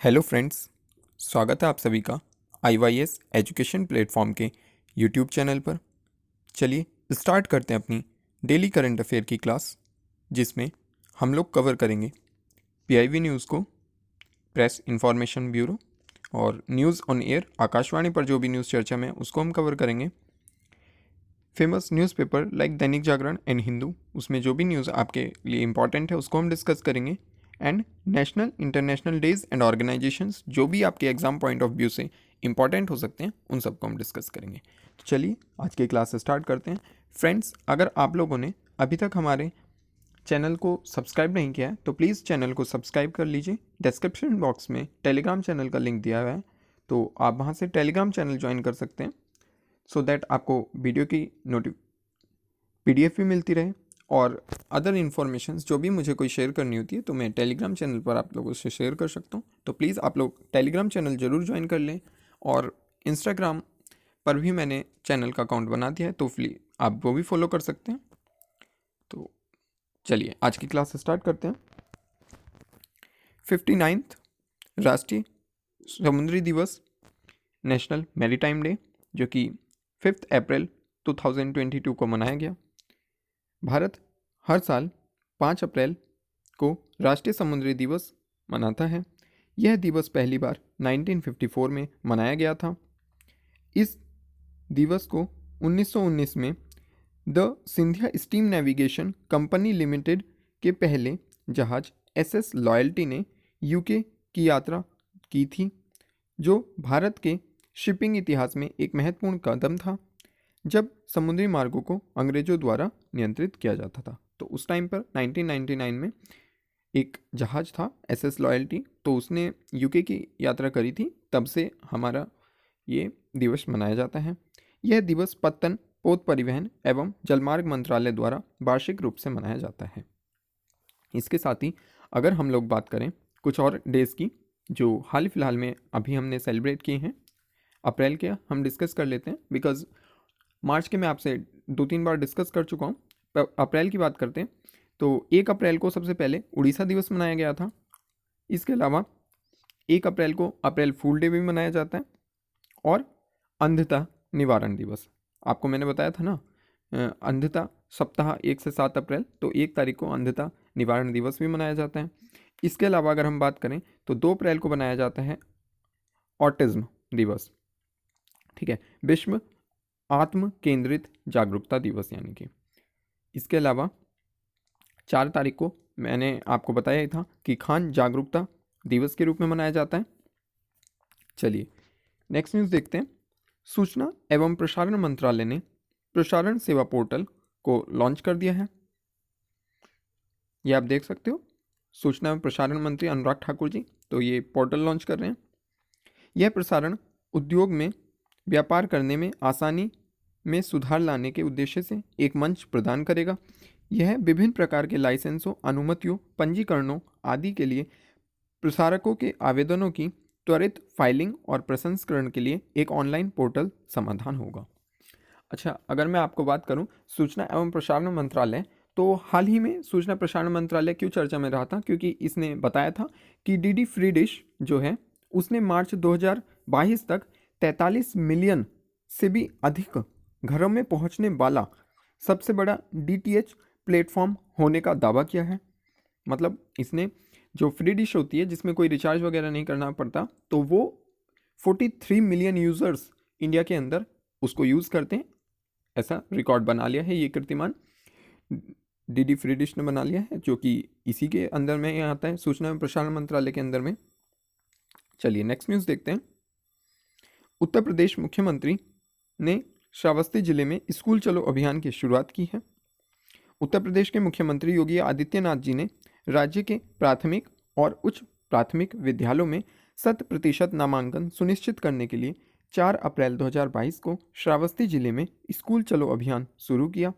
Hello friends, स्वागत है आप सभी का IYS एजुकेशन प्लेटफॉर्म के यूट्यूब चैनल पर। चलिए स्टार्ट करते हैं अपनी डेली करंट अफेयर की क्लास, जिसमें हम लोग कवर करेंगे PIB न्यूज़ को, प्रेस इंफॉर्मेशन ब्यूरो और न्यूज़ ऑन एयर आकाशवाणी पर जो भी न्यूज़ चर्चा में है उसको हम कवर करेंगे। Famous newspaper like Dainik Jagran and Hindu, उसमें जो भी न्यूज़ आपके लिए इम्पॉर्टेंट है उसको हम डिस्कस करेंगे। And national international days and organisations जो भी आपके एग्जाम पॉइंट ऑफ व्यू से इंपॉर्टेंट हो सकते हैं उन सबको हम डिस्कस करेंगे। तो चलिए आज की क्लास स्टार्ट करते हैं। फ्रेंड्स, अगर आप लोगों ने अभी तक हमारे चैनल को सब्सक्राइब नहीं किया है तो प्लीज़ चैनल को सब्सक्राइब कर लीजिए। डिस्क्रिप्शन बॉक्स में टेलीग्राम चैनल का लिंक दिया हुआ है, तो आप वहाँ से टेलीग्राम चैनल ज्वाइन कर सकते हैं, सो दैट आपको वीडियो की PDF भी मिलती रहे और अदर इन्फॉर्मेशंस जो भी मुझे कोई शेयर करनी होती है तो मैं टेलीग्राम चैनल पर आप लोगों से शेयर कर सकता हूँ। तो प्लीज़ आप लोग टेलीग्राम चैनल ज़रूर ज्वाइन कर लें, और इंस्टाग्राम पर भी मैंने चैनल का अकाउंट बना दिया है, तो आप वो भी फॉलो कर सकते हैं। तो चलिए आज की क्लास स्टार्ट करते हैं। 59th राष्ट्रीय समुद्री दिवस, नेशनल मैरीटाइम डे, जो कि 5 अप्रैल 2022 को मनाया गया। भारत हर साल 5 अप्रैल को राष्ट्रीय समुद्री दिवस मनाता है। यह दिवस पहली बार 1954 में मनाया गया था। इस दिवस को 1919 में the Scindia steam navigation company limited के पहले जहाज SS लॉयल्टी ने UK की यात्रा की थी, जो भारत के शिपिंग इतिहास में एक महत्वपूर्ण कदम था जब समुद्री मार्गों को अंग्रेजों द्वारा नियंत्रित किया जाता था। तो उस टाइम पर 1999 में एक जहाज था SS लॉयल्टी, तो उसने UK की यात्रा करी थी, तब से हमारा ये दिवस मनाया जाता है। यह दिवस पत्तन, पोत परिवहन एवं जलमार्ग मंत्रालय द्वारा वार्षिक रूप से मनाया जाता है। इसके साथ ही अगर हम लोग बात करें कुछ और डेज़ की जो हाल फिलहाल में अभी हमने सेलिब्रेट किए हैं, अप्रैल के हम डिस्कस कर लेते हैं, बिकॉज़ मार्च के मैं आपसे 2-3 बार डिस्कस कर चुका हूँ। अप्रैल की बात करते हैं तो 1 अप्रैल को सबसे पहले उड़ीसा दिवस मनाया गया था। इसके अलावा 1 अप्रैल को अप्रैल फूल डे भी मनाया जाता है, और अंधता निवारण दिवस, आपको मैंने बताया था ना, अंधता सप्ताह 1 से 7 अप्रैल, तो 1 तारीख को अंधता निवारण दिवस भी मनाया जाता है। इसके अलावा अगर हम बात करें तो 2 अप्रैल को मनाया जाता है ऑटिज्म दिवस, ठीक है, विश्व आत्म केंद्रित जागरूकता दिवस यानी कि। इसके अलावा 4 तारीख को मैंने आपको बताया ही था कि खान जागरूकता दिवस के रूप में मनाया जाता है। चलिए नेक्स्ट न्यूज़ देखते हैं। सूचना एवं प्रसारण मंत्रालय ने प्रसारण सेवा पोर्टल को लॉन्च कर दिया है। ये आप देख सकते हो, सूचना एवं प्रसारण मंत्री अनुराग ठाकुर जी तो ये पोर्टल लॉन्च कर रहे हैं। यह प्रसारण उद्योग में व्यापार करने में आसानी में सुधार लाने के उद्देश्य से एक मंच प्रदान करेगा। यह विभिन्न प्रकार के लाइसेंसों, अनुमतियों, पंजीकरणों आदि के लिए प्रसारकों के आवेदनों की त्वरित फाइलिंग और प्रसंस्करण के लिए एक ऑनलाइन पोर्टल समाधान होगा। अच्छा, अगर मैं आपको बात करूं सूचना एवं प्रसारण मंत्रालय, तो हाल ही में सूचना प्रसारण मंत्रालय क्यों चर्चा में रहा था, क्योंकि इसने बताया था कि DD फ्री डिश जो है उसने मार्च 2022 तक 43 मिलियन से भी अधिक घरों में पहुंचने वाला सबसे बड़ा DTH प्लेटफॉर्म होने का दावा किया है। मतलब इसने जो फ्री डिश होती है जिसमें कोई रिचार्ज वगैरह नहीं करना पड़ता, तो वो 43 मिलियन यूज़र्स इंडिया के अंदर उसको यूज़ करते हैं, ऐसा रिकॉर्ड बना लिया है ये कीर्तिमान DD फ्री डिश ने बना लिया है, जो कि इसी के अंदर में आता है, सूचना एवं प्रसारण मंत्रालय के अंदर में। चलिए नेक्स्ट न्यूज़ देखते हैं। उत्तर प्रदेश मुख्यमंत्री ने श्रावस्ती जिले में स्कूल चलो अभियान की शुरुआत की है। उत्तर प्रदेश के मुख्यमंत्री योगी आदित्यनाथ जी ने राज्य के प्राथमिक और उच्च प्राथमिक विद्यालयों में 100% नामांकन सुनिश्चित करने के लिए 4 अप्रैल 2022 को श्रावस्ती जिले में स्कूल चलो अभियान शुरू किया।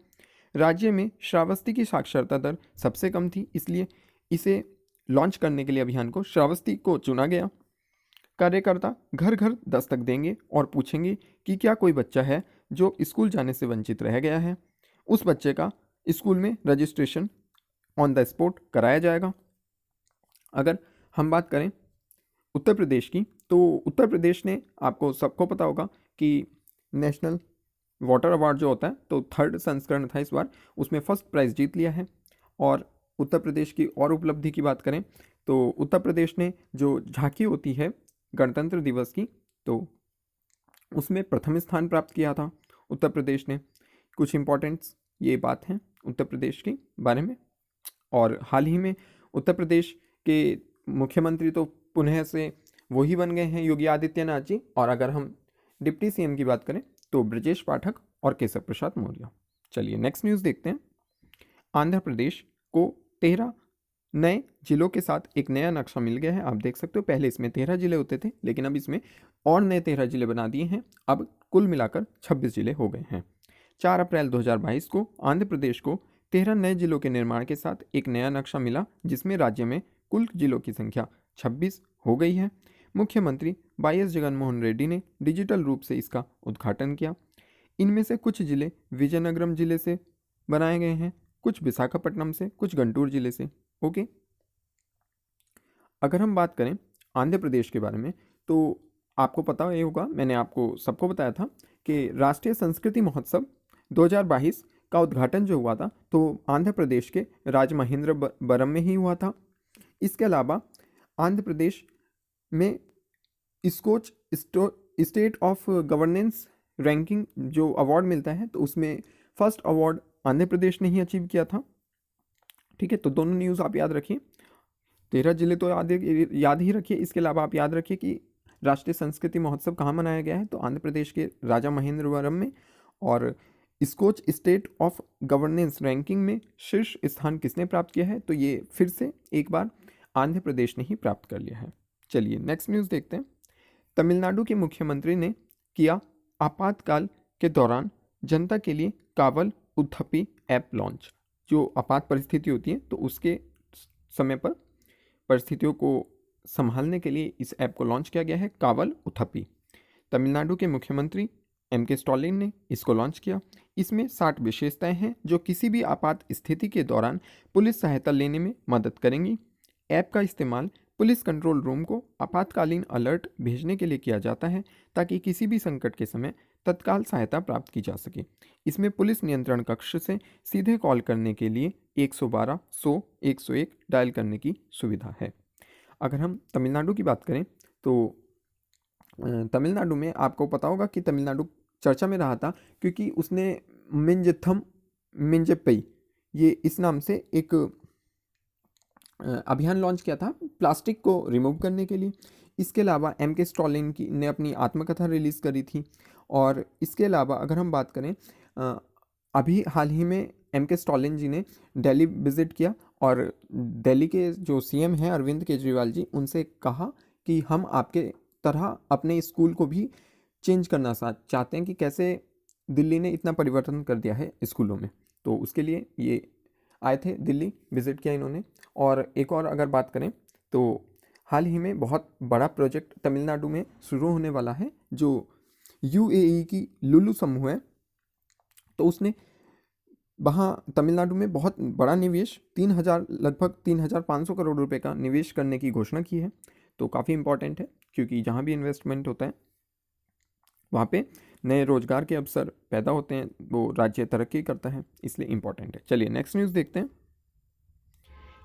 राज्य में श्रावस्ती की साक्षरता दर सबसे कम थी, इसलिए इसे लॉन्च करने के लिए अभियान को श्रावस्ती को चुना गया। कार्यकर्ता घर घर दस्तक देंगे और पूछेंगे कि क्या कोई बच्चा है जो स्कूल जाने से वंचित रह गया है। उस बच्चे का स्कूल में रजिस्ट्रेशन ऑन द स्पॉट कराया जाएगा। अगर हम बात करें उत्तर प्रदेश की, तो उत्तर प्रदेश ने, आपको सबको पता होगा कि नेशनल वाटर अवार्ड जो होता है, तो थर्ड संस्करण था इस बार, उसमें फर्स्ट प्राइज़ जीत लिया है। और उत्तर प्रदेश की और उपलब्धि की बात करें तो उत्तर प्रदेश ने जो झांकी होती है गणतंत्र दिवस की, तो उसमें प्रथम स्थान प्राप्त किया था उत्तर प्रदेश ने। कुछ इम्पोर्टेंट्स ये बात है उत्तर प्रदेश के बारे में। और हाल ही में उत्तर प्रदेश के मुख्यमंत्री तो पुनः से वही बन गए हैं, योगी आदित्यनाथ जी। और अगर हम डिप्टी सीएम की बात करें तो ब्रजेश पाठक और केशव प्रसाद मौर्य। चलिए नेक्स्ट न्यूज़ देखते हैं। आंध्र प्रदेश को 13 नए जिलों के साथ एक नया नक्शा मिल गया है। आप देख सकते हो पहले इसमें 13 जिले होते थे, लेकिन अब इसमें और नए 13 जिले बना दिए हैं। अब कुल मिलाकर 26 जिले हो गए हैं। 4 अप्रैल 2022 को आंध्र प्रदेश को 13 नए जिलों के निर्माण के साथ एक नया नक्शा मिला, जिसमें राज्य में कुल जिलों की संख्या 26 हो गई है। मुख्यमंत्री वाई एस जगनमोहन रेड्डी ने डिजिटल रूप से इसका उद्घाटन किया। इनमें से कुछ जिले विजयनगरम जिले से बनाए गए हैं, कुछ विशाखापट्टनम से, कुछ गुंटूर जिले से। ओके, अगर हम बात करें आंध्र प्रदेश के बारे में, तो आपको पता ही होगा, मैंने आपको सबको बताया था कि राष्ट्रीय संस्कृति महोत्सव 2022 का उद्घाटन जो हुआ था, तो आंध्र प्रदेश के राजमहेंद्रवरम में ही हुआ था। इसके अलावा आंध्र प्रदेश में Skoch state of governance ranking जो अवार्ड मिलता है, तो उसमें फर्स्ट अवार्ड आंध्र प्रदेश ने ही अचीव किया था। ठीक है, तो दोनों न्यूज़ आप याद रखिए। 13 जिले तो याद ही रखिए। इसके अलावा आप याद रखिए कि राष्ट्रीय संस्कृति महोत्सव कहाँ मनाया गया है, तो आंध्र प्रदेश के राजा महेंद्रवरम में। और Skoch state of governance ranking में शीर्ष स्थान किसने प्राप्त किया है, तो ये फिर से एक बार आंध्र प्रदेश ने ही प्राप्त कर लिया है। चलिए नेक्स्ट न्यूज़ देखते हैं। तमिलनाडु के मुख्यमंत्री ने किया आपातकाल के दौरान जनता के लिए कावल उथप्पी ऐप लॉन्च। जो आपात परिस्थिति होती है, तो उसके समय पर परिस्थितियों को संभालने के लिए इस ऐप को लॉन्च किया गया है, कावल उथप्पी। तमिलनाडु के मुख्यमंत्री एम.के. स्टालिन ने इसको लॉन्च किया। इसमें 60 विशेषताएं हैं जो किसी भी आपात स्थिति के दौरान पुलिस सहायता लेने में मदद करेंगी। ऐप का इस्तेमाल पुलिस कंट्रोल रूम को आपातकालीन अलर्ट भेजने के लिए किया जाता है, ताकि किसी भी संकट के समय तत्काल सहायता प्राप्त की जा सके। इसमें पुलिस नियंत्रण कक्ष से सीधे कॉल करने के लिए 112, 100, 101 डायल करने की सुविधा है। अगर हम तमिलनाडु की बात करें तो तमिलनाडु में आपको पता होगा कि तमिलनाडु चर्चा में रहा था, क्योंकि उसने मिंजथम मिंजपई ये इस नाम से एक अभियान लॉन्च किया था प्लास्टिक को रिमूव करने के लिए। इसके अलावा एम.के. स्टालिन की ने अपनी आत्मकथा रिलीज़ करी थी। और इसके अलावा अगर हम बात करें, अभी हाल ही में एम.के. स्टालिन जी ने दिल्ली विज़िट किया और दिल्ली के जो सीएम हैं अरविंद केजरीवाल जी, उनसे कहा कि हम आपके तरह अपने स्कूल को भी चेंज करना चाहते हैं, कि कैसे दिल्ली ने इतना परिवर्तन कर दिया है स्कूलों में। तो उसके लिए ये आए थे, दिल्ली विज़िट किया इन्होंने। और एक और अगर बात करें तो हाल ही में बहुत बड़ा प्रोजेक्ट तमिलनाडु में शुरू होने वाला है, जो यूएई की लुलु समूह है, तो उसने वहाँ तमिलनाडु में बहुत बड़ा निवेश लगभग 3,500 करोड़ रुपए का निवेश करने की घोषणा की है। तो काफ़ी इंपॉर्टेंट है, क्योंकि जहाँ भी इन्वेस्टमेंट होता है वहाँ पे नए रोजगार के अवसर पैदा होते हैं, वो राज्य तरक्की करता है, इसलिए इंपॉर्टेंट है। चलिए नेक्स्ट न्यूज़ देखते हैं।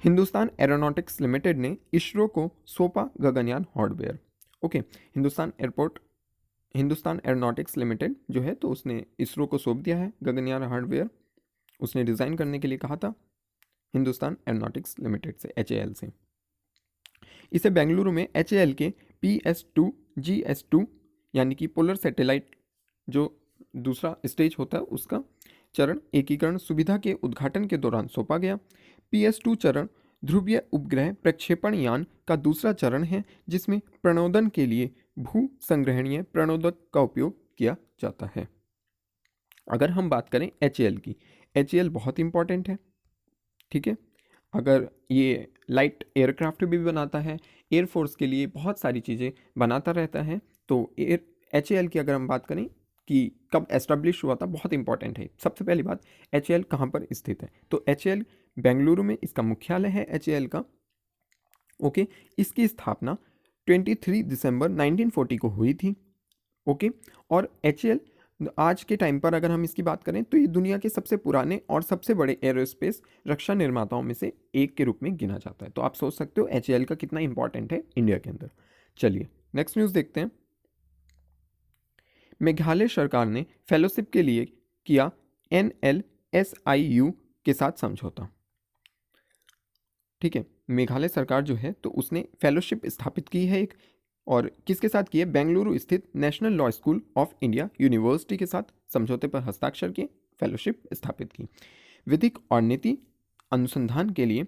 हिंदुस्तान एरोनॉटिक्स लिमिटेड ने इसरो को सौंपा Gaganyaan hardware. Okay, Hindustan aeronautics limited जो है, तो उसने इसरो को सौंप दिया है गगनयान हार्डवेयर। उसने डिज़ाइन करने के लिए कहा था हिंदुस्तान एरोनॉटिक्स लिमिटेड से, HAL से। इसे बेंगलुरु में HAL के PS2 GS2 यानी कि पोलर सैटेलाइट जो दूसरा स्टेज होता है उसका चरण एकीकरण सुविधा के उद्घाटन के दौरान सौंपा गया। PS2 चरण ध्रुवीय उपग्रह प्रक्षेपण यान का दूसरा चरण है, जिसमें प्रणोदन के लिए भू संग्रहणीय प्रणोदक का उपयोग किया जाता है। अगर हम बात करें HAL की, HAL बहुत इंपॉर्टेंट है, ठीक है। अगर ये लाइट एयरक्राफ्ट भी बनाता है, एयरफोर्स के लिए बहुत सारी चीज़ें बनाता रहता है। तो HAL की अगर हम बात करें कि कब एस्टेब्लिश हुआ था, बहुत इंपॉर्टेंट है। सबसे पहली बात, HAL कहाँ पर स्थित है, तो HAL बेंगलुरु में इसका मुख्यालय है HAL का। ओके, इसकी स्थापना 23 दिसंबर 1940 को हुई थी। ओके, और HAL आज के टाइम पर अगर हम इसकी बात करें तो ये दुनिया के सबसे पुराने और सबसे बड़े एरोस्पेस रक्षा निर्माताओं में से एक के रूप में गिना जाता है। तो आप सोच सकते हो HAL का कितना इंपॉर्टेंट है इंडिया के अंदर। चलिए नेक्स्ट न्यूज़ देखते हैं। मेघालय सरकार ने फेलोशिप के लिए किया NLSIU के साथ समझौता। ठीक है, मेघालय सरकार जो है तो उसने फेलोशिप स्थापित की है एक, और किसके साथ की है? बेंगलुरु स्थित national law school of India university के साथ समझौते पर हस्ताक्षर किए, फेलोशिप स्थापित की। विधिक और नीति अनुसंधान के लिए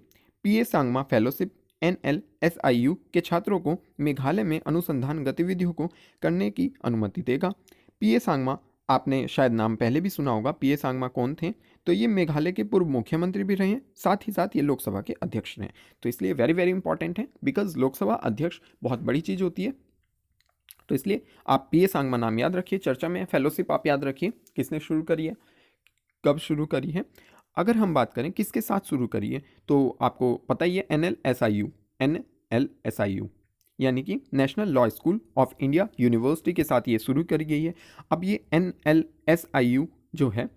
PA सांगमा फेलोशिप NLSIU के छात्रों को मेघालय में अनुसंधान गतिविधियों को करने की अनुमति देगा। PA सांगमा, आपने शायद नाम पहले भी सुना होगा। PA सांगमा कौन थे? तो ये मेघालय के पूर्व मुख्यमंत्री भी रहे हैं, साथ ही साथ ये लोकसभा के अध्यक्ष रहे हैं। तो इसलिए वेरी वेरी इंपॉर्टेंट है, बिकॉज लोकसभा अध्यक्ष बहुत बड़ी चीज़ होती है। तो इसलिए आप PA सांगमा नाम याद रखिए, चर्चा में। फेलोशिप आप याद रखिए, किसने शुरू करी है, कब शुरू करी है। अगर हम बात करें किसके साथ शुरू करी है, तो आपको पता ही है NLSIU यानी कि national law school of India university के साथ ये शुरू करी गई है। अब ये NLSIU जो है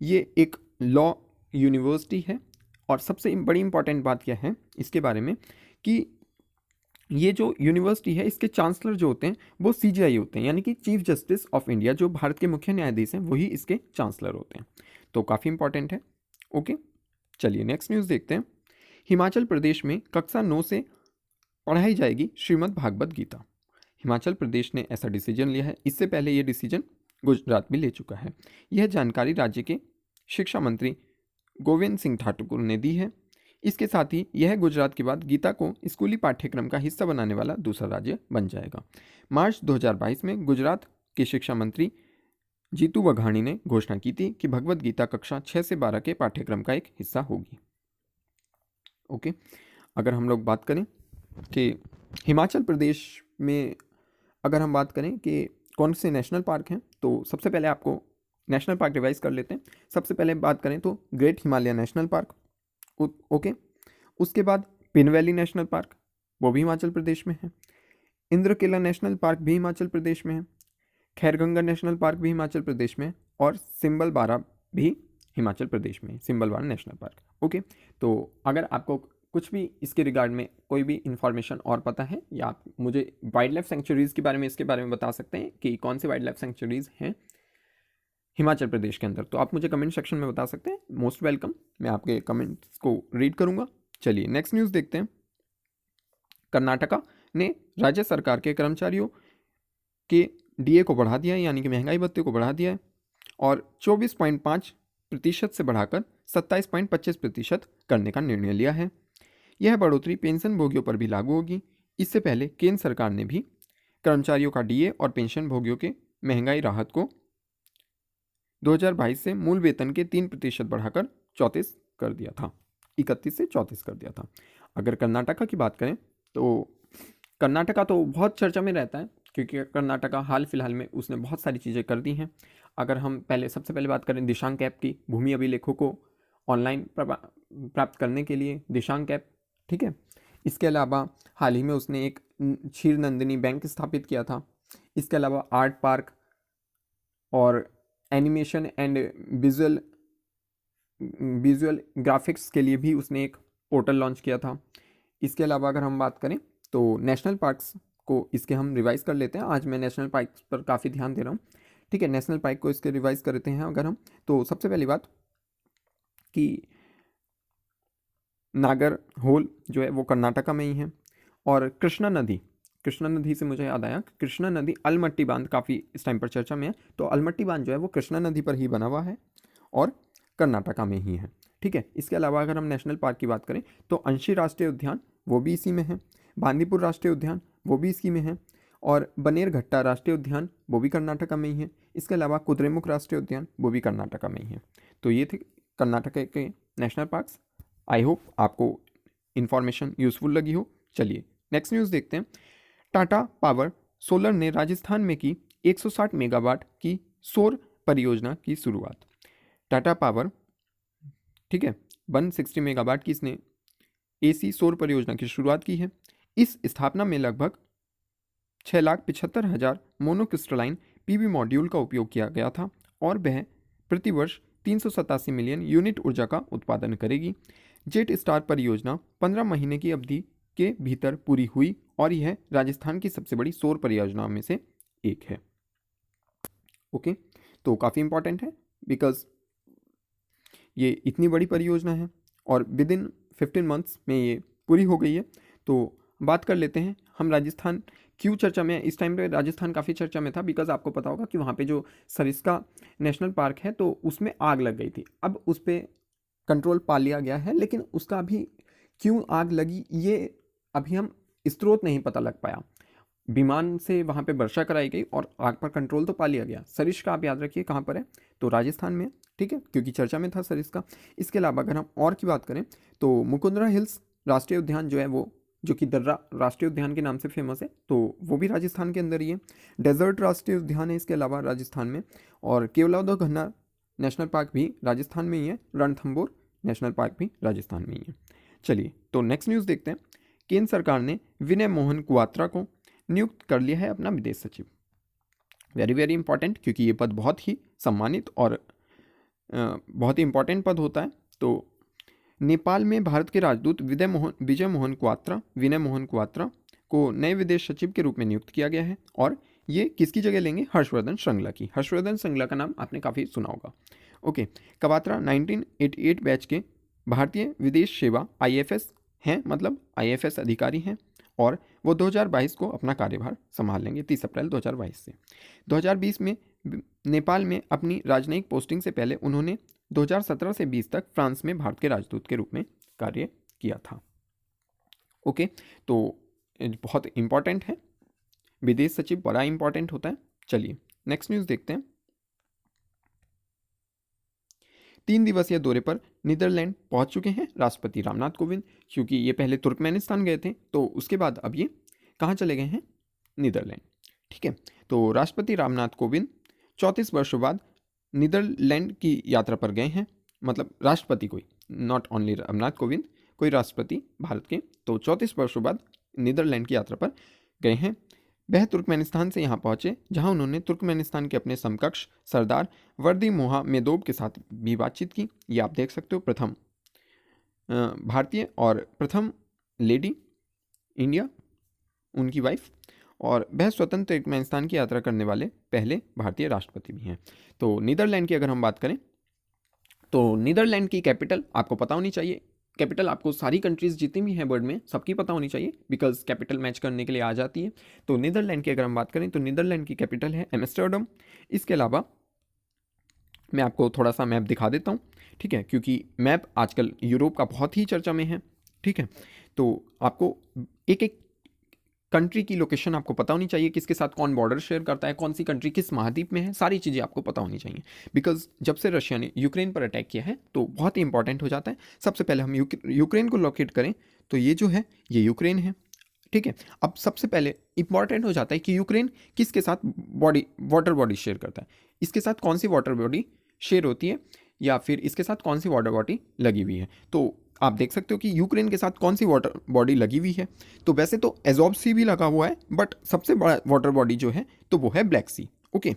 ये एक लॉ यूनिवर्सिटी है, और सबसे बड़ी इंपॉर्टेंट बात क्या है इसके बारे में कि ये जो यूनिवर्सिटी है इसके चांसलर जो होते हैं वो CJI होते हैं, यानी कि चीफ जस्टिस ऑफ इंडिया, जो भारत के मुख्य न्यायाधीश हैं वही इसके चांसलर होते हैं। तो काफ़ी इंपॉर्टेंट है। ओके, चलिए नेक्स्ट न्यूज़ देखते हैं। हिमाचल प्रदेश में कक्षा 9 से पढ़ाई जाएगी श्रीमद् भागवत गीता। हिमाचल प्रदेश ने ऐसा डिसीजन लिया है, इससे पहले ये डिसीजन गुजरात भी ले चुका है। यह जानकारी राज्य के शिक्षा मंत्री गोविंद सिंह ठाकुर ने दी है। इसके साथ ही यह गुजरात के बाद गीता को स्कूली पाठ्यक्रम का हिस्सा बनाने वाला दूसरा राज्य बन जाएगा। मार्च 2022 में गुजरात के शिक्षा मंत्री जीतू वघाणी ने घोषणा की थी कि भगवत गीता कक्षा 6 से 12 के पाठ्यक्रम का एक हिस्सा होगी। ओके, अगर हम लोग बात करें कि हिमाचल प्रदेश में अगर हम बात करें कि कौन से नेशनल पार्क हैं, तो सबसे पहले आपको नेशनल पार्क रिवाइज कर लेते हैं। सबसे पहले बात करें तो great Himalaya national park, okay. उसके बाद पिन वैली नेशनल पार्क, वो भी हिमाचल प्रदेश में है। इंद्रकिला नेशनल पार्क भी हिमाचल प्रदेश में है। खैरगंगा नेशनल पार्क भी हिमाचल प्रदेश में, और सिंबलबारा भी हिमाचल प्रदेश में, सिंबलबारा नेशनल पार्क। ओके, तो अगर आपको कुछ भी इसके रिगार्ड में कोई भी इंफॉर्मेशन और पता है, या आप मुझे वाइल्ड लाइफ सेंचुरीज़ के बारे में, इसके बारे में बता सकते हैं कि कौन सी वाइल्ड लाइफ सेंचुरीज़ हैं हिमाचल प्रदेश के अंदर, तो आप मुझे कमेंट सेक्शन में बता सकते हैं। मोस्ट वेलकम, मैं आपके कमेंट्स को रीड करूंगा। चलिए नेक्स्ट न्यूज़ देखते हैं। कर्नाटका ने राज्य सरकार के कर्मचारियों के DA को बढ़ा दिया है, यानी कि महंगाई भत्ते को बढ़ा दिया है, और 24.5% से बढ़ाकर 27.25% करने का निर्णय लिया है। यह बढ़ोतरी पेंशन भोगियों पर भी लागू होगी। इससे पहले केंद्र सरकार ने भी कर्मचारियों का DA और पेंशन भोगियों के महंगाई राहत को 2022 से मूल वेतन के 3% बढ़ाकर 34 कर दिया था, 31 से 34 कर दिया था। अगर कर्नाटका की बात करें तो कर्नाटका तो बहुत चर्चा में रहता है, क्योंकि कर्नाटका हाल फिलहाल में उसने बहुत सारी चीज़ें कर दी हैं। अगर हम सबसे पहले बात करें दिशांक ऐप की, भूमि अभिलेखों को ऑनलाइन प्राप्त करने के लिए दिशांक ऐप, ठीक है। इसके अलावा हाल ही में उसने एक क्षीर नंदिनी बैंक स्थापित किया था। इसके अलावा आर्ट पार्क और एनिमेशन एंड विजुअल ग्राफिक्स के लिए भी उसने एक पोर्टल लॉन्च किया था। इसके अलावा अगर हम बात करें तो नेशनल पार्क्स को इसके हम रिवाइज़ कर लेते हैं। आज मैं नेशनल पार्क्स पर काफ़ी ध्यान दे रहा हूँ, ठीक है। नेशनल पार्क को इसके रिवाइज़ करते हैं अगर हम, तो सबसे पहली बात कि नागर होल जो है वो कर्नाटका में ही है। और कृष्णा नदी से मुझे याद आया, कृष्णा नदी अलमट्टी बांध काफ़ी इस टाइम पर चर्चा में है, तो अलमट्टी बांध जो है वो कृष्णा नदी पर ही बना हुआ है और कर्नाटका में ही है, ठीक है। इसके अलावा अगर हम नेशनल पार्क की बात करें तो अंशी राष्ट्रीय उद्यान वो भी इसी में है, बांदीपुर राष्ट्रीय उद्यान वो भी इसी में है, और बनेरघट्टा राष्ट्रीय उद्यान वो भी कर्नाटका में ही है। इसके अलावा कुद्रेमुख राष्ट्रीय उद्यान वो भी कर्नाटका में ही है। तो ये थे कर्नाटका के नेशनल पार्क्स। आई होप आपको इन्फॉर्मेशन यूज़फुल लगी हो। चलिए नेक्स्ट न्यूज़ देखते हैं। टाटा पावर सोलर ने राजस्थान में की 160 मेगावाट की सौर परियोजना की शुरुआत। टाटा पावर, ठीक है, 160 मेगावाट की इसने AC सौर परियोजना की शुरुआत की है। इस स्थापना में लगभग 6,75,000 मोनोक्रिस्टलाइन पीवी मॉड्यूल का उपयोग किया गया था और वह प्रतिवर्ष 387 मिलियन यूनिट ऊर्जा का उत्पादन करेगी। जेट स्टार परियोजना 15 महीने की अवधि के भीतर पूरी हुई और यह राजस्थान की सबसे बड़ी सौर परियोजनाओं में से एक है। ओके, तो काफ़ी इंपॉर्टेंट है बिकॉज ये इतनी बड़ी परियोजना है और विद इन 15 मंथ्स में ये पूरी हो गई है। तो बात कर लेते हैं हम राजस्थान क्यों चर्चा में, इस टाइम पे राजस्थान काफ़ी चर्चा में था बिकॉज आपको पता होगा कि वहाँ पे जो सरिस्का नेशनल पार्क है तो उसमें आग लग गई थी। अब उस पर कंट्रोल पा लिया गया है, लेकिन उसका अभी क्यों आग लगी ये अभी हम स्रोत नहीं पता लग पाया। विमान से वहाँ पे वर्षा कराई गई और आग पर कंट्रोल तो पा लिया गया। सरिस्का आप याद रखिए कहाँ पर है, तो राजस्थान में, ठीक है, क्योंकि चर्चा में था सरिस्का। इसके अलावा अगर हम और की बात करें तो मुकुंदरा हिल्स राष्ट्रीय उद्यान जो है वो, जो कि दर्रा राष्ट्रीय उद्यान के नाम से फेमस है, तो वो भी राजस्थान के अंदर ही है। डेजर्ट राष्ट्रीय उद्यान है इसके अलावा राजस्थान में, और केवलादेव घन्ना नेशनल पार्क भी राजस्थान में ही है। रणथंभौर नेशनल पार्क भी राजस्थान में ही है। चलिए तो नेक्स्ट न्यूज़ देखते हैं। केंद्र सरकार ने विनय मोहन क्वात्रा को नियुक्त कर लिया है अपना विदेश सचिव। वेरी वेरी इंपॉर्टेंट, क्योंकि ये पद बहुत ही सम्मानित और बहुत ही इंपॉर्टेंट पद होता है। तो नेपाल में भारत के राजदूत विनय मोहन क्वात्रा को नए विदेश सचिव के रूप में नियुक्त किया गया है और ये किसकी जगह लेंगे? हर्षवर्धन श्रृंगला की। हर्षवर्धन श्रृंगला का नाम आपने काफ़ी सुना होगा। ओके, क्वात्रा 1988 बैच के भारतीय विदेश सेवा IFS हैं, मतलब IFS अधिकारी हैं और वो 2022 को अपना कार्यभार संभाल लेंगे, 30 अप्रैल 2022 से। 2020 में नेपाल में अपनी राजनयिक पोस्टिंग से पहले उन्होंने 2017 से 20 तक फ्रांस में भारत के राजदूत के रूप में कार्य किया था। ओके, तो बहुत इंपॉर्टेंट है, विदेश सचिव बड़ा इंपॉर्टेंट होता है। चलिए नेक्स्ट न्यूज़ देखते हैं। 3 दिवसीय दौरे पर नीदरलैंड पहुंच चुके हैं राष्ट्रपति रामनाथ कोविंद, क्योंकि ये पहले तुर्कमेनिस्तान गए थे तो उसके बाद अब ये कहाँ चले गए हैं? नीदरलैंड। ठीक है, तो राष्ट्रपति रामनाथ कोविंद 34 वर्षों बाद नीदरलैंड की यात्रा पर गए हैं, मतलब राष्ट्रपति कोई, नॉट ओनली रामनाथ कोविंद, कोई राष्ट्रपति भारत के, तो 34 वर्षों बाद नीदरलैंड की यात्रा पर गए हैं। वह तुर्कमेनिस्तान से यहाँ पहुँचे, जहाँ उन्होंने तुर्कमेनिस्तान के अपने समकक्ष सरदार वर्दी मोहामेदोव के साथ भी बातचीत की। ये आप देख सकते हो, प्रथम भारतीय और प्रथम लेडी इंडिया, उनकी वाइफ, और वह स्वतंत्र तुर्कमेनिस्तान की यात्रा करने वाले पहले भारतीय राष्ट्रपति भी हैं। तो नीदरलैंड की अगर हम बात करें तो नीदरलैंड की कैपिटल आपको पता होनी चाहिए। कैपिटल आपको सारी कंट्रीज़ जितनी भी हैं वर्ल्ड में सबकी पता होनी चाहिए, बिकॉज कैपिटल मैच करने के लिए आ जाती है। तो नीदरलैंड की अगर हम बात करें तो नीदरलैंड की कैपिटल है एम्स्टर्डम। इसके अलावा मैं आपको थोड़ा सा मैप दिखा देता हूँ, ठीक है, क्योंकि मैप आजकल यूरोप का बहुत ही चर्चा में है। ठीक है, तो आपको एक एक कंट्री की लोकेशन आपको पता होनी चाहिए, किसके साथ कौन बॉर्डर शेयर करता है, कौन सी कंट्री किस महाद्वीप में है, सारी चीज़ें आपको पता होनी चाहिए। बिकॉज जब से रशिया ने यूक्रेन पर अटैक किया है तो बहुत ही इंपॉर्टेंट हो जाता है। सबसे पहले हम यूक्रेन को लोकेट करें तो ये जो है ये यूक्रेन है। ठीक है, अब सबसे पहले इंपॉर्टेंट हो जाता है कि यूक्रेन किसके साथ वाटर बॉडी शेयर करता है, इसके साथ कौन सी वाटर बॉडी शेयर होती है, या फिर इसके साथ कौन सी वाटर बॉडी लगी हुई है। तो आप देख सकते हो कि यूक्रेन के साथ कौन सी वाटर बॉडी लगी हुई है। तो वैसे तो एजोब सी भी लगा हुआ है, बट सबसे बड़ा वाटर बॉडी जो है तो वो है ब्लैक सी। ओके,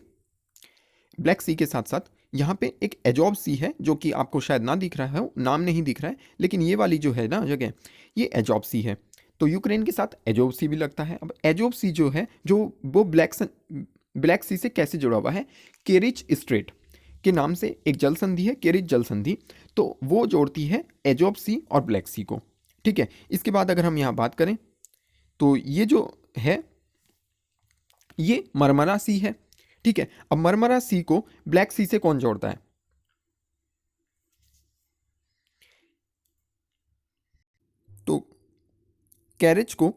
ब्लैक सी के साथ साथ यहाँ पे एक एजोब सी है, जो कि आपको शायद ना दिख रहा है, नाम नहीं दिख रहा है, लेकिन ये वाली जो है ना जगह, ये एजोब सी है। तो यूक्रेन के साथ एजोब सी भी लगता है। अब एजोब सी जो है जो वो ब्लैक सी से कैसे जुड़ा हुआ है? केरिच स्ट्रेट के नाम से एक जल संधि है, केरिच जल संधि, तो वो जोड़ती है एजोब सी और ब्लैक सी को। ठीक है, इसके बाद अगर हम यहाँ बात करें तो ये जो है ये मरमरा सी है। ठीक है, अब मरमरा सी को ब्लैक सी से कौन जोड़ता है? तो कैरिच को,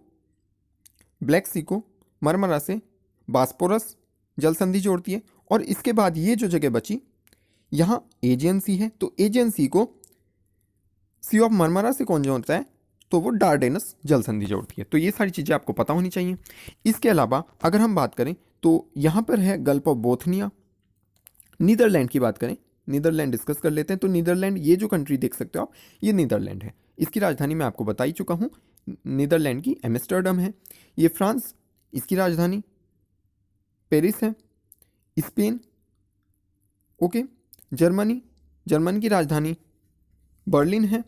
ब्लैक सी को मरमरा से बास्पोरस जल संधि जोड़ती है, और इसके बाद ये जो जगह बची यहाँ एजियन सी है, तो एजियन सी को सी ऑफ मरमरा से कौन जोड़ता है? तो वो डार्डेनस जल संधि जोड़ती है। तो ये सारी चीज़ें आपको पता होनी चाहिए। इसके अलावा अगर हम बात करें तो यहाँ पर है गल्फ ऑफ बोथनिया। नीदरलैंड की बात करें, नीदरलैंड डिस्कस कर लेते हैं। तो नीदरलैंड, ये जो कंट्री देख सकते हो आप, ये नीदरलैंड है। इसकी राजधानी मैं आपको बता ही चुका हूँ, नीदरलैंड की एम्स्टर्डम है। ये फ्रांस इसकी राजधानी पेरिस है। Spain, okay. जर्मनी की राजधानी बर्लिन है।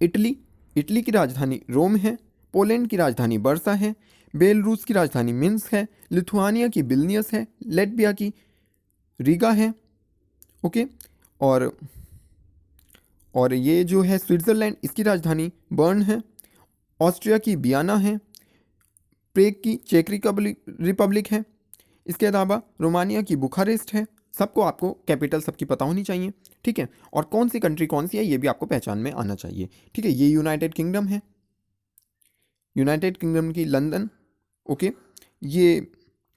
इटली की राजधानी रोम है। पोलैंड की राजधानी बर्सा है। बेलरूस की राजधानी मिन्स्क है। लिथुआनिया की विल्नियस है। लेटविया की रीगा है, ओके। और ये जो है स्विट्ज़रलैंड, इसकी राजधानी बर्न है। ऑस्ट्रिया की वियना है। प्रेग की चेक रिपब्लिक है। इसके अलावा रोमानिया की बुखारेस्ट है। सबको आपको कैपिटल सबकी पता होनी चाहिए, ठीक है। और कौन सी कंट्री कौन सी है ये भी आपको पहचान में आना चाहिए, ठीक है। ये यूनाइटेड किंगडम है, यूनाइटेड किंगडम की लंदन, ओके। ये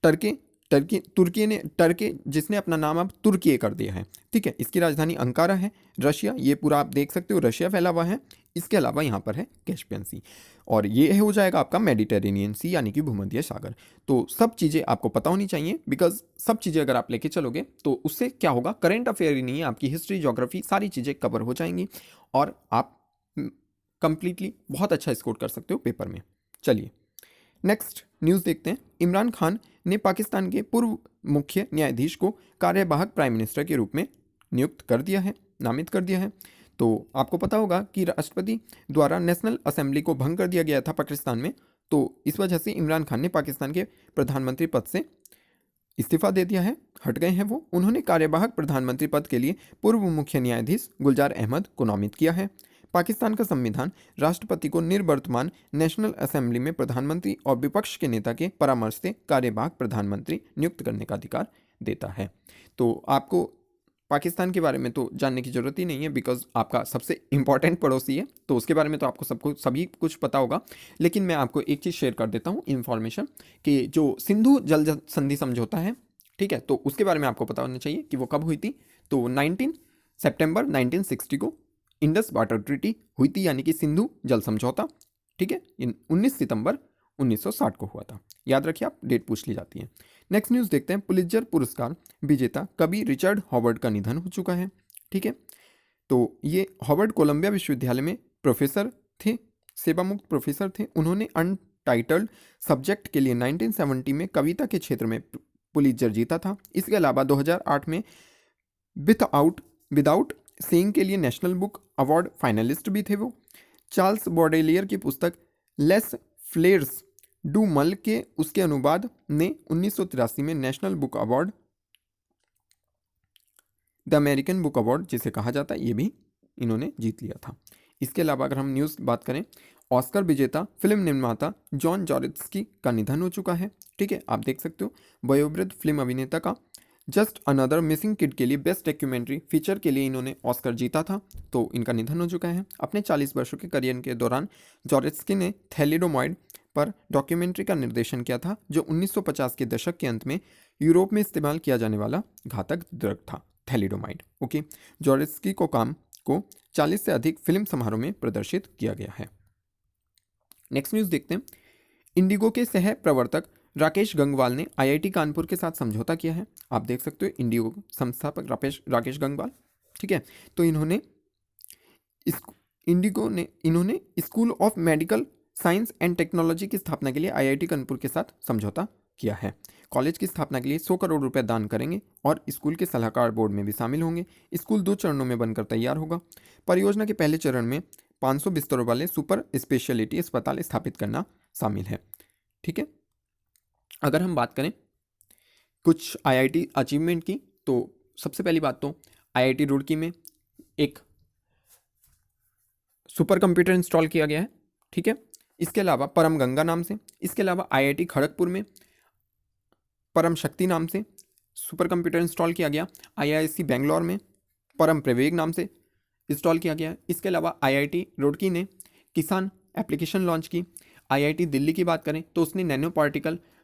टर्की जिसने अपना नाम अब तुर्की कर दिया है, ठीक है। इसकी राजधानी अंकारा है। रशिया, ये पूरा आप देख सकते हो रशिया फैला हुआ है। इसके अलावा यहाँ पर है कैस्पियन सी, और ये हो जाएगा आपका मेडिटेरेनियन सी यानी कि भूमध्य सागर। तो सब चीज़ें आपको पता होनी चाहिए, बिकॉज सब चीज़ें अगर आप लेके चलोगे तो उससे क्या होगा, करेंट अफेयर ही नहीं है, आपकी हिस्ट्री, ज्योग्राफी, सारी चीज़ें कवर हो जाएंगी और आप कंप्लीटली बहुत अच्छा स्कोर कर सकते हो पेपर में। चलिए नेक्स्ट न्यूज़ देखते हैं। इमरान खान ने पाकिस्तान के पूर्व मुख्य न्यायाधीश को कार्यवाहक प्राइम मिनिस्टर के रूप में नियुक्त कर दिया है, नामित कर दिया है। तो आपको पता होगा कि राष्ट्रपति द्वारा नेशनल असेंबली को भंग कर दिया गया था पाकिस्तान में, तो इस वजह से इमरान खान ने पाकिस्तान के प्रधानमंत्री पद से इस्तीफा दे दिया है, हट गए हैं वो। उन्होंने कार्यवाहक प्रधानमंत्री पद के लिए पूर्व मुख्य न्यायाधीश गुलजार अहमद को नामित किया है। पाकिस्तान का संविधान राष्ट्रपति को निर्वर्तमान नेशनल असेंबली में प्रधानमंत्री और विपक्ष के नेता के परामर्श से कार्यवाहक प्रधानमंत्री नियुक्त करने का अधिकार देता है। तो आपको पाकिस्तान के बारे में तो जानने की ज़रूरत ही नहीं है, बिकॉज आपका सबसे इम्पॉर्टेंट पड़ोसी है, तो उसके बारे में तो आपको सभी कुछ पता होगा। लेकिन मैं आपको एक चीज़ शेयर कर देता हूँ इन्फॉर्मेशन, कि जो सिंधु जल संधि समझौता है, ठीक है, तो उसके बारे में आपको पता होना चाहिए कि वो कब हुई थी। तो 19 सितंबर 1960 को इंडस वाटर ट्रीटी हुई थी, यानी कि सिंधु जल समझौता, ठीक है। 19 सितंबर 1960 को हुआ था, याद रखिए, आप डेट पूछ ली जाती है। नेक्स्ट न्यूज़ देखते हैं। पुलित्जर पुरस्कार विजेता कवि रिचर्ड हॉवर्ड का निधन हो चुका है, ठीक है। तो ये हॉवर्ड कोलंबिया विश्वविद्यालय में प्रोफेसर थे, सेवामुक्त प्रोफेसर थे। उन्होंने अनटाइटल्ड सब्जेक्ट के लिए 1970 में कविता के क्षेत्र में पुलित्जर जीता था। इसके अलावा 2008 में विदाउट सेइंग के लिए नेशनल बुक अवार्ड फाइनलिस्ट भी थे वो। चार्ल्स बॉडेलियर की पुस्तक लेस फ्लेयर्स डू मल के उसके अनुवाद ने 1983 में national book award, the American book award जिसे कहा जाता है, ये भी इन्होंने जीत लिया था। इसके अलावा अगर हम न्यूज़ बात करें, ऑस्कर विजेता फिल्म निर्माता जॉन जॉरेत्स्की का निधन हो चुका है, ठीक है। आप देख सकते हो वयोवृद्ध फिल्म अभिनेता का जस्ट अनदर मिसिंग किड के लिए बेस्ट डॉक्यूमेंट्री फीचर के लिए इन्होंने ऑस्कर जीता था, तो इनका निधन हो चुका है। अपने 40 वर्षों के करियर के दौरान जॉरेत्स्की ने थैलिडोमाइड पर डॉक्यूमेंट्री का निर्देशन किया था, जो 1950 के दशक के अंत में यूरोप में इस्तेमाल किया जाने वाला घातक ड्रग था, थैलिडोमाइड, ओके। जॉरेत्स्की को काम को 40 से अधिक फिल्म समारोह में प्रदर्शित किया गया है। नेक्स्ट न्यूज़ देखते हैं। इंडिगो के सह प्रवर्तक राकेश गंगवाल ने आईआईटी कानपुर के साथ समझौता किया है। आप देख सकते हो इंडिगो संस्थापक राकेश गंगवाल, ठीक है। तो इन्होंने school of medical science and technology की स्थापना के लिए आईआईटी कानपुर के साथ समझौता किया है। कॉलेज की स्थापना के लिए 100 करोड़ रुपए दान करेंगे और स्कूल के सलाहकार बोर्ड में भी शामिल होंगे। स्कूल 2 चरणों में बनकर तैयार होगा। परियोजना के पहले चरण में 500 बिस्तरों वाले सुपर स्पेशलिटी अस्पताल स्थापित करना शामिल है, ठीक है। अगर हम बात करें कुछ आईआईटी अचीवमेंट की, तो सबसे पहली बात तो आईआईटी रुड़की में एक सुपर कंप्यूटर इंस्टॉल किया गया है, ठीक है। इसके अलावा परम गंगा नाम से, इसके अलावा आईआईटी खड़गपुर में परम शक्ति नाम से सुपर कंप्यूटर इंस्टॉल किया गया। आईआईएससी बेंगलोर में परम प्रवेग नाम से इंस्टॉल किया गया। इसके अलावा आईआईटी रुड़की ने किसान एप्लीकेशन लॉन्च की। आईआईटी दिल्ली की बात करें तो उसने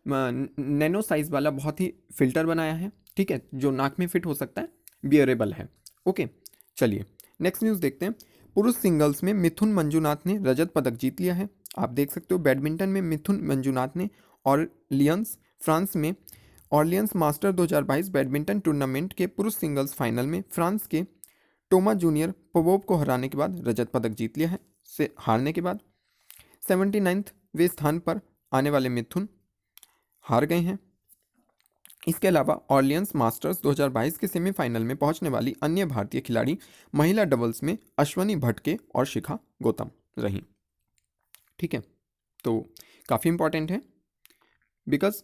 नैनो साइज वाला बहुत ही फिल्टर बनाया है, ठीक है, जो नाक में फिट हो सकता है, बियरेबल है, ओके। चलिए नेक्स्ट न्यूज़ देखते हैं। पुरुष सिंगल्स में मिथुन मंजुनाथ ने रजत पदक जीत लिया है। आप देख सकते हो बैडमिंटन में मिथुन मंजुनाथ ने ऑर्लियंस मास्टर 2022 बैडमिंटन टूर्नामेंट के पुरुष सिंगल्स फाइनल में फ्रांस के टोमा जूनियर पोपोव को हराने के बाद रजत पदक जीत लिया है। हारने के बाद 79वें स्थान पर आने वाले मिथुन हार गए हैं। इसके अलावा ऑर्लियंस मास्टर्स 2022 के सेमीफाइनल में पहुंचने वाली अन्य भारतीय खिलाड़ी महिला डबल्स में अश्वनी भटके और शिखा गौतम रहीं। ठीक है, तो काफ़ी इंपॉर्टेंट है बिकॉज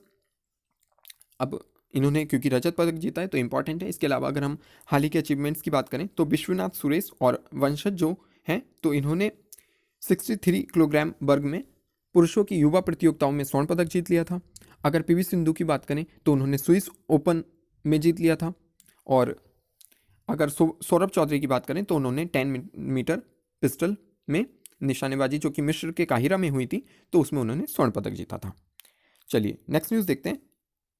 अब इन्होंने क्योंकि रजत पदक जीता है तो इंपॉर्टेंट है। इसके अलावा अगर हम हाल ही के अचीवमेंट्स की बात करें तो विश्वनाथ सुरेश और वंशज जो हैं तो इन्होंने 63 किलोग्राम वर्ग में पुरुषों की युवा प्रतियोगिताओं में स्वर्ण पदक जीत लिया था। अगर पीवी सिंधु की बात करें तो उन्होंने स्विस ओपन में जीत लिया था। और अगर सौरभ चौधरी की बात करें तो उन्होंने 10 मीटर पिस्टल में निशानेबाजी जो कि मिस्र के काहिरा में हुई थी तो उसमें उन्होंने स्वर्ण पदक जीता था। चलिए नेक्स्ट न्यूज़ देखते हैं।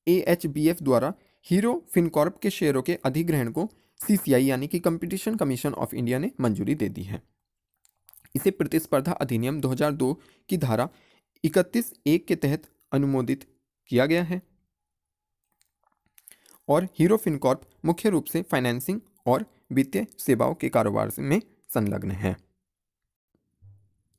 AHBF द्वारा हीरो फिनकॉर्प के शेयरों के अधिग्रहण को CCI यानी कि कंपटीशन कमीशन ऑफ इंडिया ने मंजूरी दे दी है। इसे प्रतिस्पर्धा अधिनियम 2002 की धारा 31(1) के तहत अनुमोदित किया गया है और हीरो फिनकॉर्प मुख्य रूप से फाइनेंसिंग और वित्तीय सेवाओं के कारोबार में संलग्न है।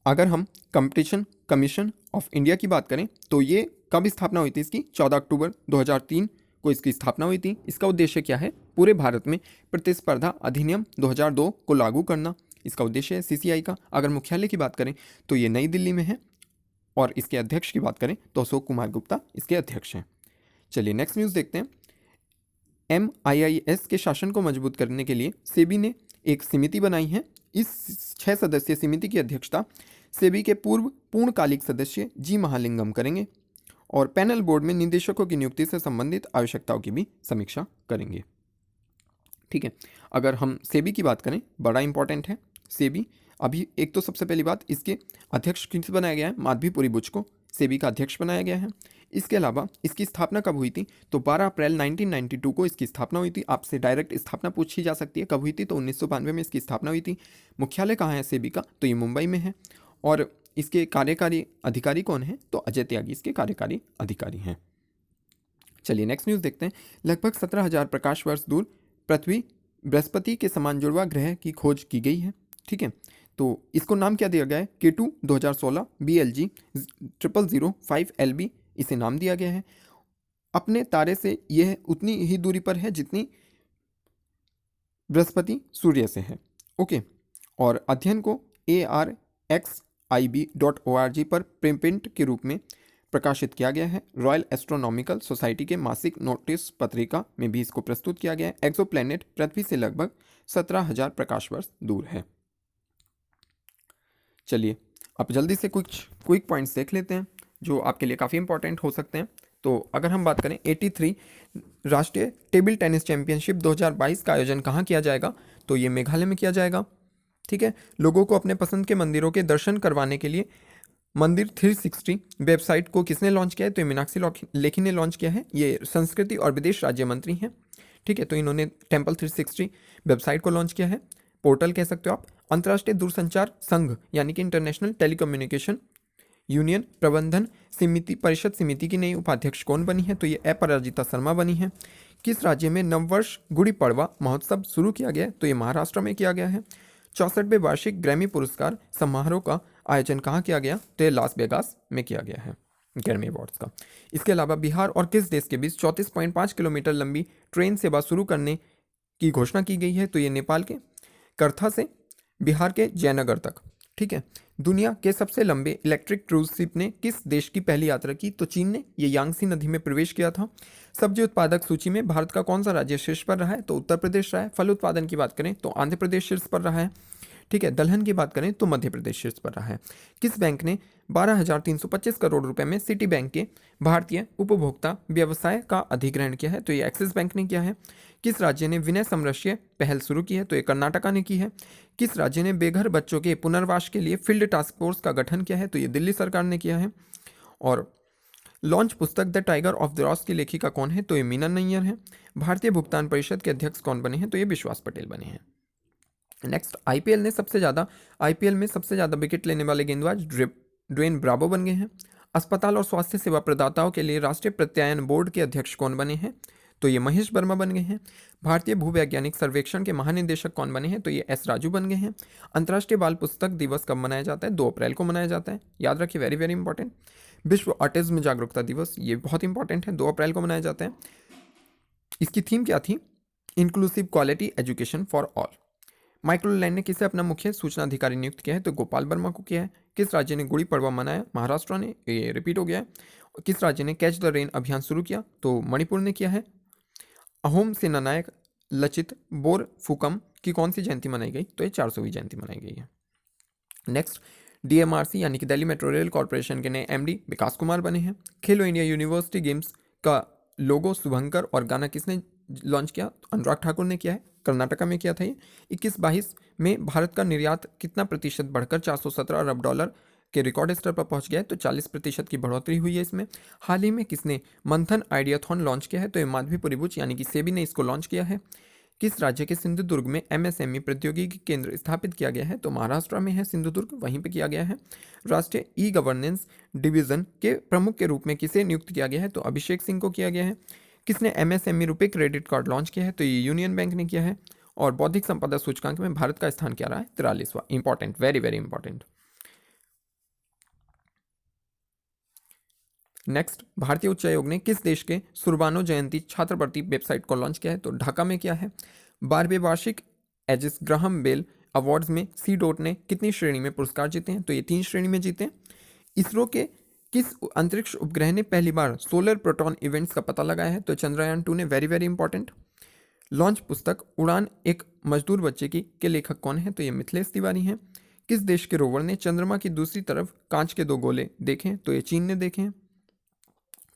अगर हम कंपटीशन कमीशन ऑफ इंडिया की बात करें तो ये कब स्थापना हुई थी इसकी? 14 अक्टूबर 2003 को इसकी स्थापना हुई थी। इसका उद्देश्य क्या है? पूरे भारत में प्रतिस्पर्धा अधिनियम 2002 को लागू करना इसका उद्देश्य है CCI का। अगर मुख्यालय की बात करें तो ये नई दिल्ली में है और इसके अध्यक्ष की बात करें तो अशोक कुमार गुप्ता इसके अध्यक्ष हैं। चलिए नेक्स्ट न्यूज़ देखते हैं। MIIS के शासन को मजबूत करने के लिए सेबी ने एक समिति बनाई है। इस 6 सदस्यीय समिति की अध्यक्षता सेबी के पूर्व पूर्णकालिक सदस्य जी महालिंगम करेंगे और पैनल बोर्ड में निदेशकों की नियुक्ति से संबंधित आवश्यकताओं की भी समीक्षा करेंगे। ठीक है, अगर हम सेबी की बात करें, बड़ा इंपॉर्टेंट है सेबी। अभी एक तो सबसे पहली बात, इसके अध्यक्ष किसे बनाया गया है? माधवीपुरी बुच को सेबी का अध्यक्ष बनाया गया है। इसके अलावा इसकी स्थापना कब हुई थी? तो 12 अप्रैल 1992 को इसकी स्थापना हुई थी। आपसे डायरेक्ट स्थापना पूछी जा सकती है कब हुई थी, तो 1992 में इसकी स्थापना हुई थी। मुख्यालय कहाँ है सेबी का? तो ये मुंबई में है। और इसके कार्यकारी अधिकारी कौन है? तो अजय त्यागी इसके कार्यकारी अधिकारी हैं। चलिए नेक्स्ट न्यूज़ देखते हैं। लगभग 17,000 प्रकाश वर्ष दूर पृथ्वी बृहस्पति के समान जुड़वा ग्रह की खोज की गई है। ठीक है, तो इसको नाम क्या दिया गया है? K2 2016 BLG 0005 LB इसे नाम दिया गया है। अपने तारे से यह उतनी ही दूरी पर है जितनी बृहस्पति सूर्य से है। ओके, और अध्ययन को ARXIB.org पर प्रिंट के रूप में प्रकाशित किया गया है। रॉयल एस्ट्रोनॉमिकल सोसाइटी के मासिक नोटिस पत्रिका में भी इसको प्रस्तुत किया गया है। एक्सोप्लैनेट पृथ्वी से लगभग 17,000 प्रकाश वर्ष दूर है। चलिए अब जल्दी से कुछ क्विक पॉइंट्स देख लेते हैं जो आपके लिए काफ़ी इंपॉर्टेंट हो सकते हैं। तो अगर हम बात करें 83 राष्ट्रीय टेबल टेनिस चैंपियनशिप 2022 का आयोजन कहाँ किया जाएगा? तो ये मेघालय में किया जाएगा। ठीक है, लोगों को अपने पसंद के मंदिरों के दर्शन करवाने के लिए मंदिर 360 वेबसाइट को किसने लॉन्च किया है? तो ये मीनाक्षी लेखी ने लॉन्च किया है। ये संस्कृति और विदेश राज्य मंत्री हैं। ठीक है, तो इन्होंने टेम्पल 360 वेबसाइट को लॉन्च किया है, पोर्टल कह सकते हो आप। अंतर्राष्ट्रीय दूरसंचार संघ यानी कि इंटरनेशनल टेलीकम्युनिकेशन यूनियन प्रबंधन समिति परिषद समिति की नई उपाध्यक्ष कौन बनी है? तो ये अपराजिता शर्मा बनी है। किस राज्य में नववर्ष गुड़ी पड़वा महोत्सव शुरू किया गया है? तो ये महाराष्ट्र में किया गया है। 64वें वार्षिक ग्रैमी पुरस्कार समारोह का आयोजन कहाँ किया गया? तो ये लास वेगास में किया गया है ग्रैमी अवार्ड्स का। इसके अलावा बिहार और किस देश के बीच 34.5 किलोमीटर लंबी ट्रेन सेवा शुरू करने की घोषणा की गई है? तो ये नेपाल के करथा से बिहार के जयनगर तक। ठीक है, दुनिया के सबसे लंबे इलेक्ट्रिक क्रूज शिप ने किस देश की पहली यात्रा की? तो चीन ने। ये यांगसी नदी में प्रवेश किया था। सब्जी उत्पादक सूची में भारत का कौन सा राज्य शीर्ष पर रहा है? तो उत्तर प्रदेश रहा है। फल उत्पादन की बात करें तो आंध्र प्रदेश शीर्ष पर रहा है। ठीक है, दलहन की बात करें तो मध्य प्रदेश शीर्ष पर रहा है। किस बैंक ने 12,325 करोड़ रुपए में सिटी बैंक के भारतीय उपभोक्ता व्यवसाय का अधिग्रहण किया है? तो ये एक्सिस बैंक ने किया है। किस राज्य ने विनय समरस्य पहल शुरू की है? तो ये कर्नाटका ने की है। किस राज्य ने बेघर बच्चों के पुनर्वास के लिए फील्ड टास्क फोर्स का गठन किया है? तो ये दिल्ली सरकार ने किया है। और लॉन्च पुस्तक the tiger of the Ross की लेखिका कौन है? तो ये मीना नैयर है। भारतीय भुगतान परिषद के अध्यक्ष कौन बने हैं? तो ये विश्वास पटेल बने हैं। नेक्स्ट, आईपीएल में सबसे ज़्यादा विकेट लेने वाले गेंदबाज ड्वेन ब्रावो बन गए हैं। अस्पताल और स्वास्थ्य सेवा प्रदाताओं के लिए राष्ट्रीय प्रत्यायन बोर्ड के अध्यक्ष कौन बने हैं? तो ये महेश वर्मा बन गए हैं। भारतीय भूवैज्ञानिक सर्वेक्षण के महानिदेशक कौन बने हैं? तो ये एस राजू बन गए हैं। अंतर्राष्ट्रीय बाल पुस्तक दिवस कब मनाया जाता है? 2 अप्रैल को मनाया जाता है, याद रखिए, वेरी वेरी इंपॉर्टेंट। विश्व ऑटिज्म जागरूकता दिवस, ये बहुत इंपॉर्टेंट है, 2 अप्रैल को मनाया जाता है। इसकी थीम क्या थी? Inclusive quality education for all. Microland ने किसे अपना मुख्य सूचना अधिकारी नियुक्त किया है? तो गोपाल वर्मा को किया है। किस राज्य ने गुड़ी पड़वा मनाया? महाराष्ट्र ने, ये रिपीट हो गया है। किस राज्य ने कैच द रेन अभियान शुरू किया? तो मणिपुर ने किया है। अहोम सेना नायक लचित बोरफुकम की कौन सी जयंती मनाई गई? तो ये 400वीं जयंती मनाई गई है। नेक्स्ट, डीएमआरसी यानी कि दिल्ली मेट्रो रेल कॉर्पोरेशन के नए एमडी विकास कुमार बने हैं। खेलो इंडिया यूनिवर्सिटी गेम्स का लोगो शुभंकर और गाना किसने लॉन्च किया? तो अनुराग ठाकुर ने किया है, कर्नाटका में किया था ये। 21-22 में भारत का निर्यात कितना प्रतिशत बढ़कर 417 अरब डॉलर के रिकॉर्ड स्तर पर पहुंच गया है? तो 40% की बढ़ोतरी हुई है इसमें। हाल ही में किसने मंथन आइडियाथॉन लॉन्च किया है? तो ये माधवी परिबुच यानी कि सेबी ने इसको लॉन्च किया है। किस राज्य के सिंधुदुर्ग में एमएसएमई प्रौद्योगिकी केंद्र स्थापित किया गया है? तो महाराष्ट्र में है सिंधुदुर्ग, वहीं पे किया गया है। राष्ट्रीय ई गवर्नेंस डिवीजन के प्रमुख के रूप में किसे नियुक्त किया गया है? तो अभिषेक सिंह को किया गया है। किसने MSME RuPay credit card launch किया है? तो ये यूनियन बैंक ने किया है। और बौद्धिक संपदा सूचकांक में भारत का स्थान क्या रहा है? 43वां। Important, very very important. Next, भारतीय उच्च आयोग ने किस देश के सुरबानो जयंती छात्रवृत्ति वेबसाइट को लॉन्च किया है? तो ढाका में किया है। 12वें वार्षिक एजिस ग्राहम बेल अवार्ड्स में सी डॉट ने कितनी श्रेणी में पुरस्कार जीते हैं? तो ये 3 श्रेणी में जीते हैं। इसरो के किस अंतरिक्ष उपग्रह ने पहली बार सोलर प्रोटॉन इवेंट्स का पता लगाया है? तो चंद्रयान 2 ने, वेरी वेरी इंपॉर्टेंट। लॉन्च पुस्तक उड़ान एक मजदूर बच्चे की के लेखक कौन है? तो ये मिथिलेश तिवारी हैं। किस देश के रोवर ने चंद्रमा की दूसरी तरफ कांच के 2 गोले देखे? तो ये चीन ने देखे हैं।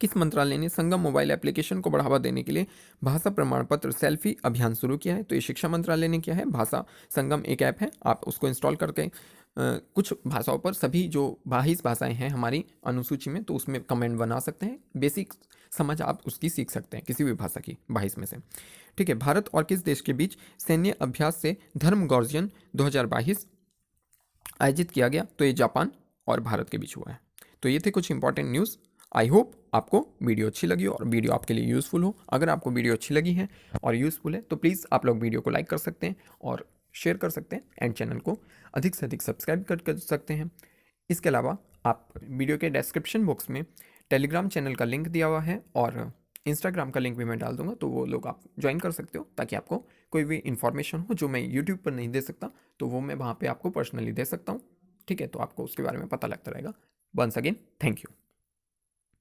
किस मंत्रालय ने संगम मोबाइल एप्लीकेशन को बढ़ावा देने के लिए भाषा प्रमाण पत्र सेल्फी अभियान शुरू किया है? तो ये शिक्षा मंत्रालय ने किया है। भाषा संगम एक ऐप है, आप उसको इंस्टॉल करके कुछ भाषाओं पर, सभी जो 22 भाषाएं हैं हमारी अनुसूची में, तो उसमें कमेंट बना सकते हैं। बेसिक समझ आप उसकी सीख सकते हैं किसी भी भाषा की 22 में से। ठीक है, भारत और किस देश के बीच सैन्य अभ्यास से धर्म गॉर्जियन 2022 आयोजित किया गया? तो ये जापान और भारत के बीच हुआ है। तो ये थे कुछ इंपॉर्टेंट न्यूज़। आई होप आपको वीडियो अच्छी लगी हो और वीडियो आपके लिए यूज़फुल हो। अगर आपको वीडियो अच्छी लगी है और यूज़फुल है तो प्लीज़ आप लोग वीडियो को लाइक कर सकते हैं और शेयर कर सकते हैं, एंड चैनल को अधिक से अधिक सब्सक्राइब कर सकते हैं। इसके अलावा आप वीडियो के डिस्क्रिप्शन बॉक्स में टेलीग्राम चैनल का लिंक दिया हुआ है और इंस्टाग्राम का लिंक भी मैं डाल दूंगा, तो वो लोग आप ज्वाइन कर सकते हो, ताकि आपको कोई भी इन्फॉर्मेशन हो जो मैं यूट्यूब पर नहीं दे सकता तो वो मैं वहाँ पे आपको पर्सनली दे सकता हूँ। ठीक है, तो आपको उसके बारे में पता लगता रहेगा। Once again thank you.